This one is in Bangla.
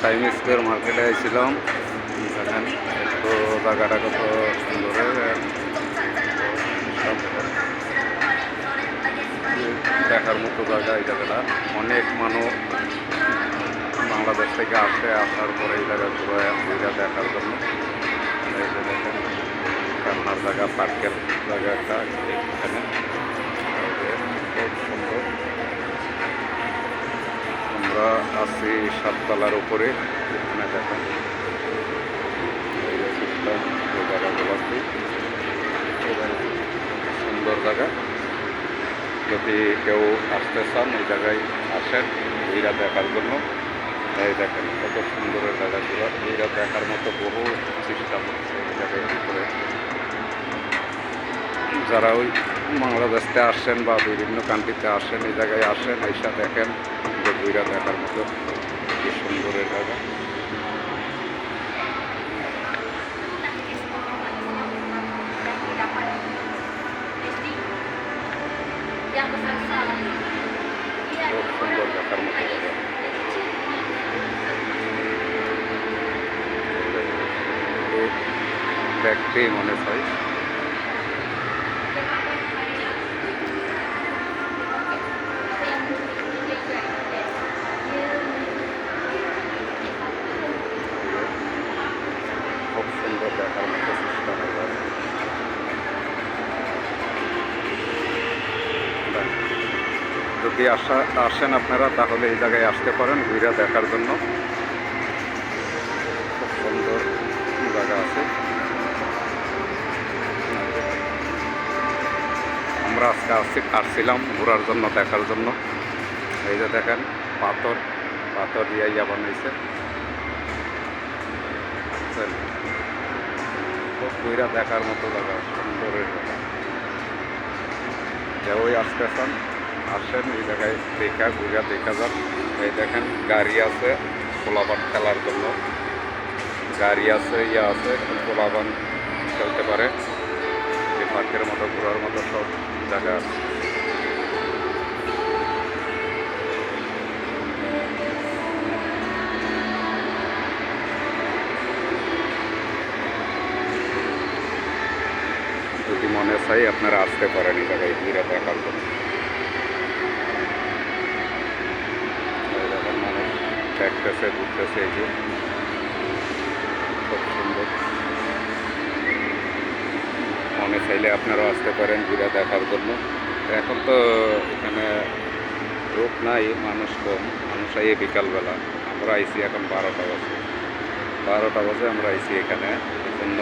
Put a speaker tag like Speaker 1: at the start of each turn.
Speaker 1: টাইম স্কোয়ার মার্কেটে এসেছিলাম। দেখেন একটু জায়গাটা কত সুন্দর, দেখার মতো জায়গা। এই জায়গাটা অনেক মানুষ বাংলাদেশ থেকে আসে, আসার পরে এই জায়গা ঘুরে দেখার জন্য। এই যে দেখেন খেলনার জায়গা, পার্কের জায়গা একটা এখানে, খুব সুন্দর। আমরা আছি সাততলার উপরে, এখানে দেখেন এই যে সিস্টেম, এই জায়গাগুলো আছি। সুন্দর জায়গা, যদি কেউ আসতে চান এই জায়গায় আসেন ঘুরে দেখার জন্য। এই দেখেন কত সুন্দরের জায়গাগুলো, ঘুরে দেখার মতো বহু সিস্টেম হচ্ছে এই জায়গায় ভিতরে। যারা ওই বাংলাদেশে আসেন বা বিভিন্ন কান্ট্রিতে আসেন, এই জায়গায় আসেন, এইসা দেখেন যে ঘুরে দেখার মতো কি সুন্দরের জায়গা। খুব সুন্দর দেখার মতো জায়গা। দেখতেই মনে হয়। খুব সুন্দর দেখার মতো সিস্টেম। যদি আসেন আপনারা তাহলে এই জায়গায় আসতে পারেন ঘুরে দেখার জন্য। খুব সুন্দর জায়গা আছে। আমরা আজকে আসছিলাম ঘোরার জন্য, দেখার জন্য। এই যে দেখেন পাথর পাথর দিয়ে ইয়া বানাইছে, খুব ঘুরে দেখার মতো জায়গা, সুন্দরের জায়গা। ওই আসতেছেন আসেন এই জায়গায় ঘুরে দেখা যান। এই দেখেন গাড়ি আছে পোলাবান খেলার জন্য, গাড়ি আছে, ইয়া আছে, পোলাবান খেলতে পারে। এই পার্কের মতো ঘোরার মতো সব জায়গা আছে। যদি মনে চাই আপনারা আসতে পারেন এই জায়গায় ঘুরে দেখার জন্য। মানুষ দেখতেছে, ঘুরতেছে, এই যে খুব সুন্দর। মনে চাইলে আপনারাও আসতে পারেন ঘুরে দেখার জন্য। এখন তো এখানে লোক নাই, মানুষ কম, মানুষ আইয়ে বিকালবেলা। আমরা আইসি এখন 12টা বাজে আমরা আইসি এখানে, এই জন্য